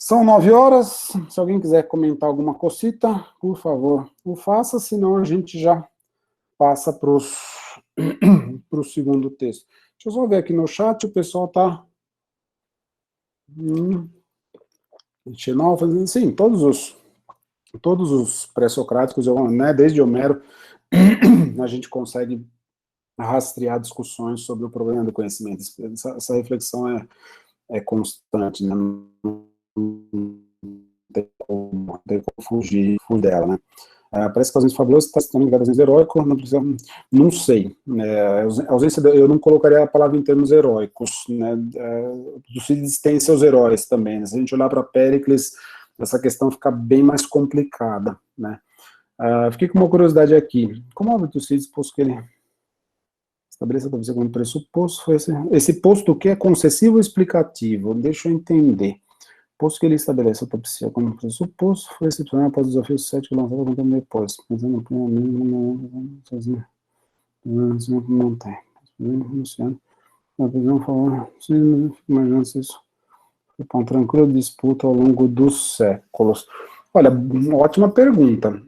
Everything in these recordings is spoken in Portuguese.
São 9 horas, se alguém quiser comentar alguma cosita, por favor, o faça, senão a gente já passa para o segundo texto. Deixa eu só ver aqui no chat, o pessoal está... Xenófilo, sim, todos os pré-socráticos, né, desde Homero, a gente consegue rastrear discussões sobre o problema do conhecimento. Essa reflexão é constante, né? Não tem como fugir dela, né? Parece que a ausência fabulosa está se ligada à ausência heróica, não sei, né? A ausência, eu não colocaria a palavra em termos heróicos, né? Tucídides tem seus heróis também, né? Se a gente olhar para Péricles, essa questão fica bem mais complicada, né? Fiquei com uma curiosidade aqui, como o Tucídides, posto que ele estabeleça talvez algum pressuposto, foi esse posto que é concessivo ou explicativo? Deixa eu entender. Posto que ele estabelece a autopsia como pressuposto, foi excepcional após o desafio 7 que lançava contando depois. Pensando no plano, sozinho. Não tem. Luciano. A visão falou, imaginando se isso foi para uma tranquila disputa ao longo dos séculos. Olha, ótima pergunta.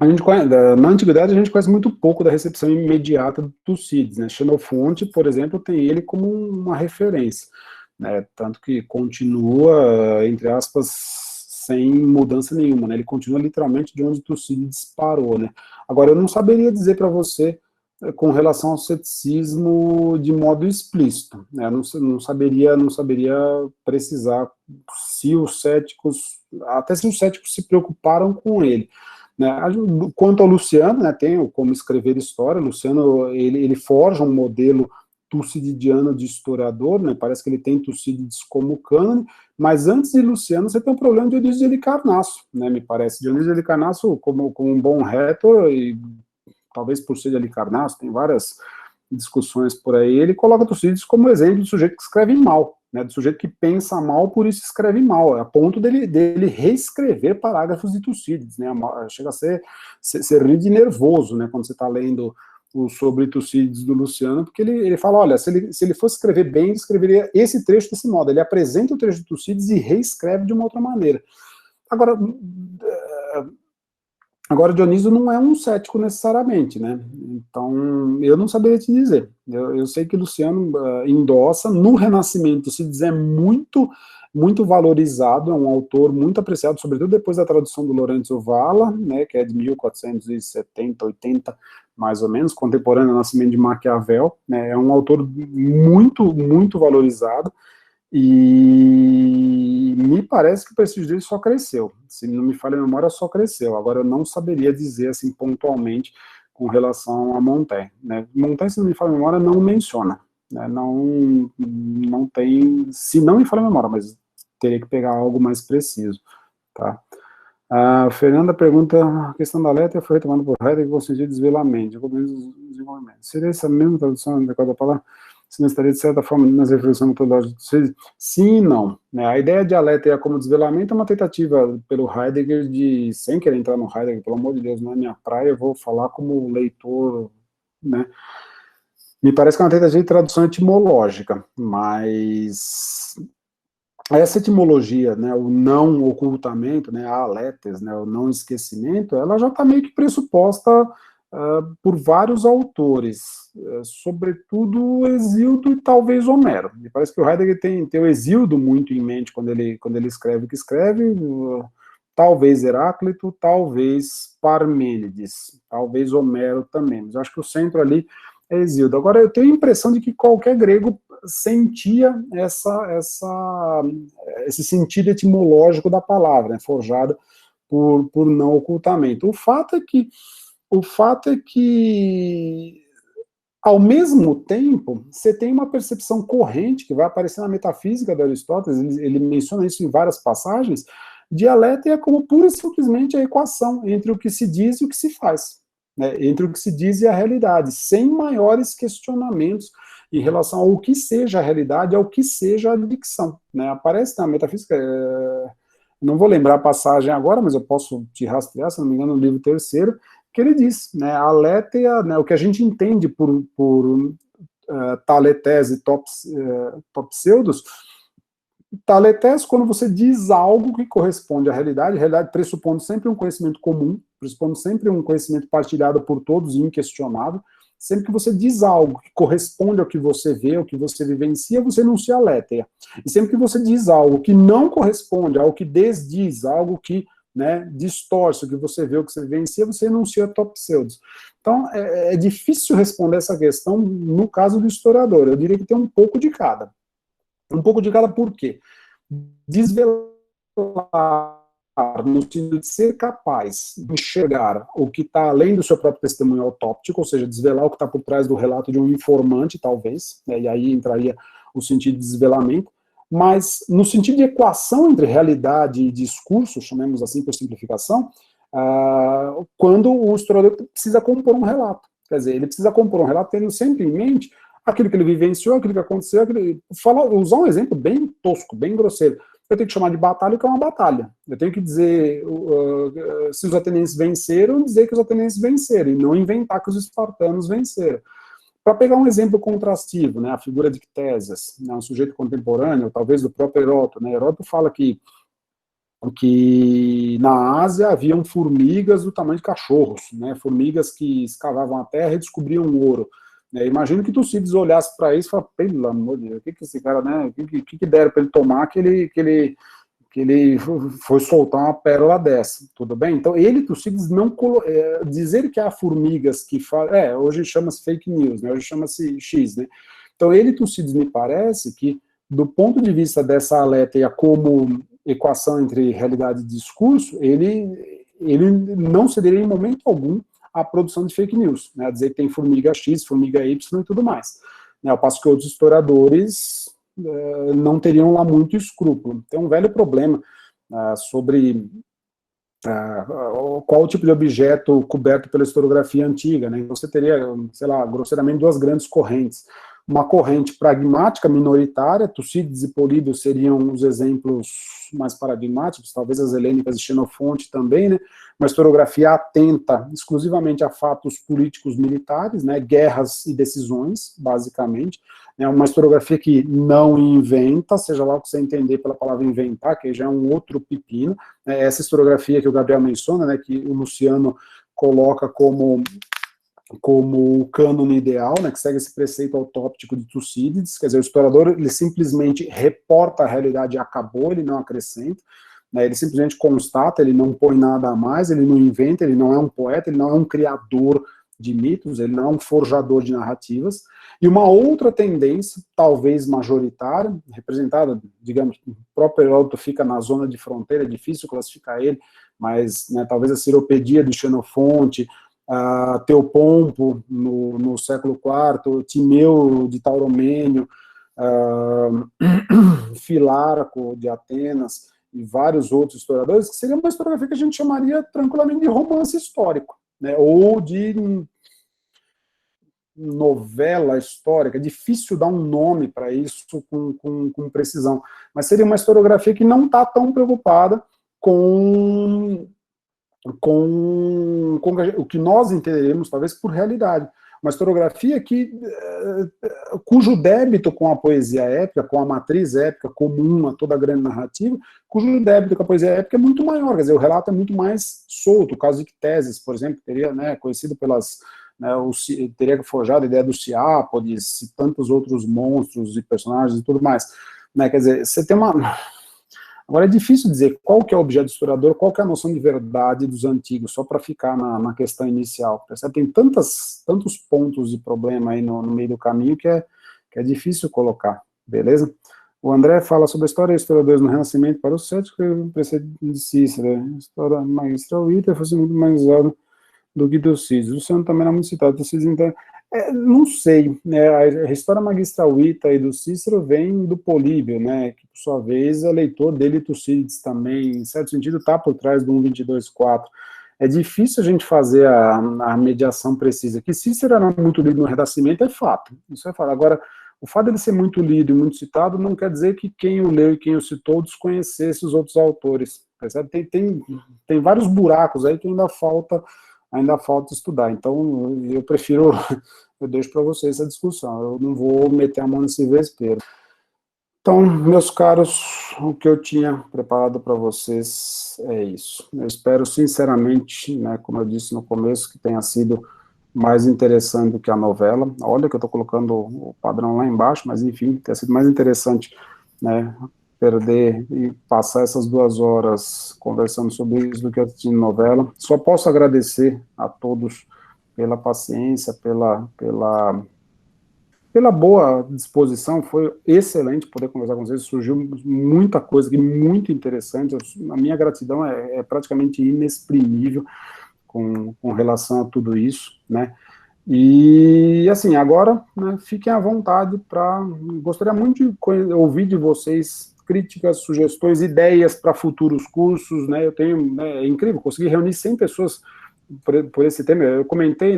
Na antiguidade, a gente conhece muito pouco da recepção imediata do Tucídides, né? Xenofonte, por exemplo, tem ele como uma referência, né? Tanto que continua, entre aspas, sem mudança nenhuma, né? Ele continua literalmente de onde Tucídides parou, né? Agora, eu não saberia dizer para você com relação ao ceticismo de modo explícito, né? Eu não saberia precisar se os céticos, até se os céticos se preocuparam com ele. Né? Quanto ao Luciano, né, tem o Como Escrever História. Luciano, ele forja um modelo tucididiano de historiador, né? Parece que ele tem Tucídides como cânone, mas antes de Luciano você tem o problema de Dionísio de Halicarnasso, né, me parece. Dionísio de Halicarnasso, como um bom rétor, e talvez por ser de Halicarnasso, tem várias discussões por aí, ele coloca Tucídides como exemplo de sujeito que escreve mal, né, do sujeito que pensa mal, por isso escreve mal, a ponto dele reescrever parágrafos de Tucídides, né, chega a ser rir de nervoso, né, quando você está lendo sobre Tucídides do Luciano, porque ele fala, olha, se ele fosse escrever bem, ele escreveria esse trecho desse modo, ele apresenta o trecho de Tucídides e reescreve de uma outra maneira. Agora, Dionísio não é um cético necessariamente, né? Então, eu não saberia te dizer. Eu sei que Luciano endossa. No Renascimento, se diz, muito valorizado, é um autor muito apreciado, sobretudo depois da tradução do Lorenzo Valla, né, que é de 1470, 80, mais ou menos, contemporâneo ao nascimento de Maquiavel, né, é um autor muito valorizado, e me parece que o prestígio dele só cresceu. Se não me falha a memória, só cresceu. Agora, eu não saberia dizer, assim, pontualmente, com relação a Montaigne, né? Montaigne, se não me falha a memória, não menciona, né? Não tem, se não me falha a memória, mas teria que pegar algo mais preciso, tá? A Fernanda pergunta, a questão da letra foi retomada por Heidegger com o sentido de desvelamento, desenvolvimento. Seria essa mesma tradução da palavra? Se não estaria, de certa forma, nas reflexões metodológicas? Sim e não. Né? A ideia de aletheia como desvelamento é uma tentativa pelo Heidegger de, sem querer entrar no Heidegger, pelo amor de Deus, não é minha praia, eu vou falar como leitor, né? Me parece que é uma tentativa de tradução etimológica, mas essa etimologia, né, o não ocultamento, né, a aletes, né, o não esquecimento, ela já está meio que pressuposta por vários autores, sobretudo Hesíodo e talvez Homero. Me parece que o Heidegger tem o Hesíodo muito em mente quando ele escreve o que escreve, talvez Heráclito, talvez Parmênides, talvez Homero também, mas eu acho que o centro ali é Hesíodo. Agora, eu tenho a impressão de que qualquer grego sentia esse sentido etimológico da palavra, né, forjada por não ocultamento. O fato é que, ao mesmo tempo, você tem uma percepção corrente, que vai aparecer na metafísica de Aristóteles, ele menciona isso em várias passagens, dialética é como pura e simplesmente a equação entre o que se diz e o que se faz, né, entre o que se diz e a realidade, sem maiores questionamentos em relação ao que seja a realidade, ao que seja a dicção. Né? Aparece na metafísica, não vou lembrar a passagem agora, mas eu posso te rastrear, se não me engano, no livro terceiro, que ele diz, né, a aletheia, né, o que a gente entende por taletese topseudos, Taletes, quando você diz algo que corresponde à realidade pressupondo sempre um conhecimento comum, pressupondo sempre um conhecimento partilhado por todos e inquestionável, sempre que você diz algo que corresponde ao que você vê, ao que você vivencia, você enuncia a letéia. E sempre que você diz algo que não corresponde, algo que desdiz, algo que, né, distorce o que você vê, o que você vivencia, você enuncia topseudos. Então, é difícil responder essa questão no caso do historiador. Eu diria que tem um pouco de cada. Um pouco de cada por quê? Desvelar, no sentido de ser capaz de enxergar o que está além do seu próprio testemunho autóptico, ou seja, desvelar o que está por trás do relato de um informante, talvez, né, e aí entraria o sentido de desvelamento, mas no sentido de equação entre realidade e discurso, chamemos assim por simplificação, quando o historiador precisa compor um relato. Quer dizer, ele precisa compor um relato tendo sempre em mente aquilo que ele vivenciou, aquilo que aconteceu, usar um exemplo bem tosco, bem grosseiro. Eu tenho que chamar de batalha o que é uma batalha. Eu tenho que dizer se os atenienses venceram, dizer que os atenienses venceram, e não inventar que os espartanos venceram. Para pegar um exemplo contrastivo, né, a figura de Ctesias, né, um sujeito contemporâneo, talvez do próprio Heródoto, né, Heródoto fala que na Ásia haviam formigas do tamanho de cachorros, né, formigas que escavavam a terra e descobriam ouro. Imagino que Tucídides olhasse para isso e falasse, pelo amor de Deus, o que esse cara, né, o que deram para ele tomar que ele foi soltar uma pérola dessa, tudo bem? Então, Tucídides, não dizer que há formigas que fazem, hoje chama-se fake news, né, hoje chama-se X, né? Então, Tucídides, me parece que, do ponto de vista dessa alétheia como equação entre realidade e discurso, ele não cederia em momento algum a produção de fake news, né, a dizer que tem formiga X, formiga Y e tudo mais. Né, ao passo que outros historiadores não teriam lá muito escrúpulo. Tem um velho problema sobre qual o tipo de objeto coberto pela historiografia antiga. Né? Você teria, sei lá, grosseiramente duas grandes correntes. Uma corrente pragmática minoritária, Tucídides e Políbio seriam os exemplos mais paradigmáticos, talvez as helênicas de Xenofonte também, né? Uma historiografia atenta exclusivamente a fatos políticos militares, né? Guerras e decisões, basicamente. É uma historiografia que não inventa, seja lá o que você entender pela palavra inventar, que já é um outro pepino. Essa historiografia que o Gabriel menciona, né, que o Luciano coloca como o cânone ideal, né, que segue esse preceito autóptico de Tucídides, quer dizer, o historiador, ele simplesmente reporta a realidade e acabou, ele não acrescenta, né, ele simplesmente constata, ele não põe nada a mais, ele não inventa, ele não é um poeta, ele não é um criador de mitos, ele não é um forjador de narrativas. E uma outra tendência, talvez majoritária, representada, digamos, o próprio Heródoto fica na zona de fronteira, é difícil classificar ele, mas, né, talvez a Ciropedia de Xenofonte, Teopompo no século IV, Timeu de Tauromênio, Filarco de Atenas e vários outros historiadores, que seria uma historiografia que a gente chamaria tranquilamente de romance histórico, né, ou de novela histórica. É difícil dar um nome para isso com precisão, mas seria uma historiografia que não está tão preocupada com o que nós entenderemos, talvez, por realidade. Uma historiografia cujo débito com a poesia épica, com a matriz épica comum a toda a grande narrativa, cujo débito com a poesia épica é muito maior, quer dizer, o relato é muito mais solto. O caso de Ctesias, por exemplo, teria, né, conhecido pelas... Né, teria forjado a ideia do Ciápodes e tantos outros monstros e personagens e tudo mais. Né, quer dizer, você tem uma... Agora, é difícil dizer qual que é o objeto historiador, qual que é a noção de verdade dos antigos, só para ficar na questão inicial. Percebe? Tem tantos pontos de problema aí no meio do caminho que é difícil colocar, beleza? O André fala sobre a história dos historiadores no Renascimento para o cético, o preceito de Cícero. A história magistral Ita fosse muito mais usada do que Tucídides. O Luciano também era muito citado. Tucídides, então... não sei, né, a história magistral Ita e do Cícero vem do Políbio, né, que por sua vez é leitor dele, Tucídides também, em certo sentido está por trás do 1.22.4. É difícil a gente fazer a mediação precisa, que Cícero era muito lido no Renascimento, é fato, isso é fato. Agora, o fato dele ser muito lido e muito citado não quer dizer que quem o leu e quem o citou desconhecesse os outros autores, percebe? Tem vários buracos aí que ainda falta estudar, então eu deixo para vocês essa discussão, eu não vou meter a mão nesse vespeiro. Então, meus caros, o que eu tinha preparado para vocês é isso. Eu espero sinceramente, né, como eu disse no começo, que tenha sido mais interessante do que a novela. Olha que eu estou colocando o padrão lá embaixo, mas enfim, tenha sido mais interessante, né, perder e passar essas 2 horas conversando sobre isso do que assistindo novela. Só posso agradecer a todos pela paciência, pela boa disposição. Foi excelente poder conversar com vocês, surgiu muita coisa aqui, muito interessante. A minha gratidão é praticamente inexprimível com relação a tudo isso, né? E, assim, agora, né, fiquem à vontade para... Gostaria muito de ouvir de vocês críticas, sugestões, ideias para futuros cursos, né? Eu tenho... é incrível, consegui reunir 100 pessoas por esse tema. Eu comentei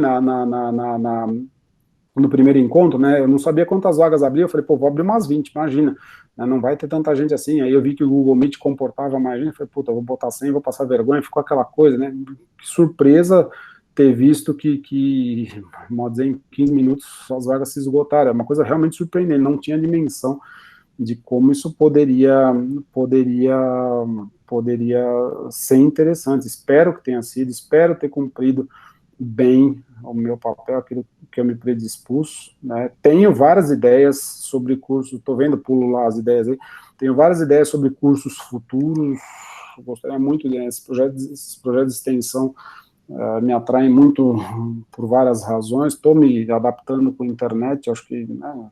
no primeiro encontro, né, eu não sabia quantas vagas abria, eu falei, pô, vou abrir umas 20, imagina, né, não vai ter tanta gente assim. Aí eu vi que o Google Meet comportava mais gente, eu falei, puta, vou botar 100, vou passar vergonha, ficou aquela coisa, né, que surpresa ter visto vamos dizer, em 15 minutos as vagas se esgotaram. É uma coisa realmente surpreendente, não tinha dimensão de como isso poderia ser interessante. Espero que tenha sido, espero ter cumprido bem o meu papel, aquilo que eu me predispus, né? Tenho várias ideias sobre cursos, estou vendo, pulo lá as ideias aí, tenho várias ideias sobre cursos futuros, gostaria muito esses projetos de extensão me atraem muito por várias razões. Estou me adaptando com a internet, acho que, né, a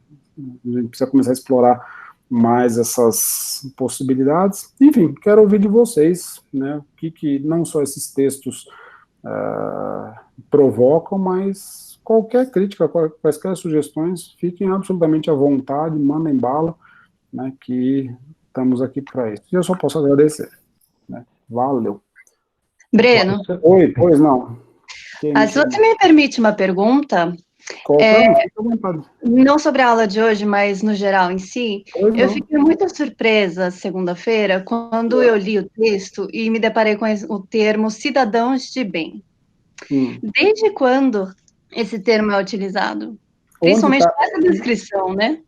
gente precisa começar a explorar mais essas possibilidades. Enfim, quero ouvir de vocês, né, o que não só esses textos provocam, mas qualquer crítica, quaisquer sugestões, fiquem absolutamente à vontade, mandem bala, né, que estamos aqui para isso. E eu só posso agradecer, né. Valeu. Breno, Oi, pois não. se você me permite uma pergunta, não sobre a aula de hoje, mas no geral em si, eu fiquei muito surpresa segunda-feira quando eu li o texto e me deparei com o termo cidadãos de bem. Desde quando esse termo é utilizado? Principalmente nessa descrição, né?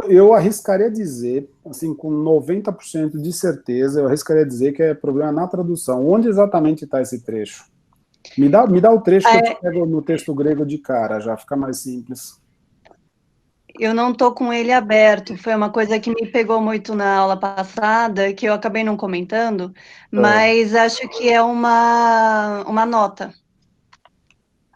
Eu arriscaria dizer, assim, com 90% de certeza, eu arriscaria dizer que é problema na tradução. Onde exatamente está esse trecho? Me dá o trecho que eu te pego no texto grego de cara, já fica mais simples. Eu não estou com ele aberto, foi uma coisa que me pegou muito na aula passada, que eu acabei não comentando, mas acho que é uma nota.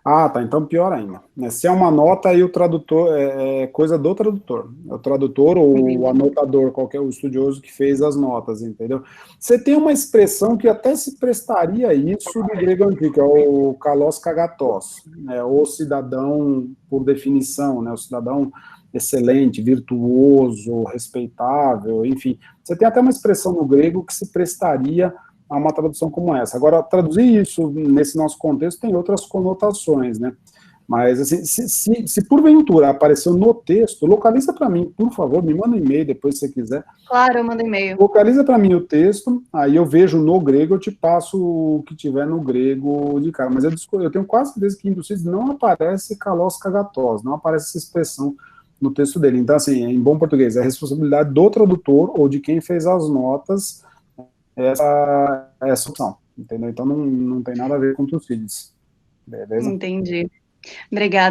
Ah, tá, então pior ainda. Se é uma nota, aí o tradutor é coisa do tradutor. É o tradutor ou o anotador, qualquer estudioso que fez as notas, entendeu? Você tem uma expressão que até se prestaria a isso do grego antigo, que é o kalos kagatos, né, o cidadão por definição, né, o cidadão excelente, virtuoso, respeitável, enfim. Você tem até uma expressão no grego que se prestaria a uma tradução como essa. Agora, traduzir isso nesse nosso contexto tem outras conotações, né? Mas, assim, se porventura apareceu no texto, localiza para mim, por favor, me manda um e-mail depois, se você quiser. Claro, eu mando e-mail. Localiza para mim o texto, aí eu vejo no grego, eu te passo o que tiver no grego de cara. Mas eu tenho quase certeza que em Tucídides não aparece kalos kagatos, não aparece essa expressão no texto dele. Então, assim, em bom português, é a responsabilidade do tradutor ou de quem fez as notas essa opção, entendeu? Então não tem nada a ver com Tucídides, beleza? Entendi. Obrigada.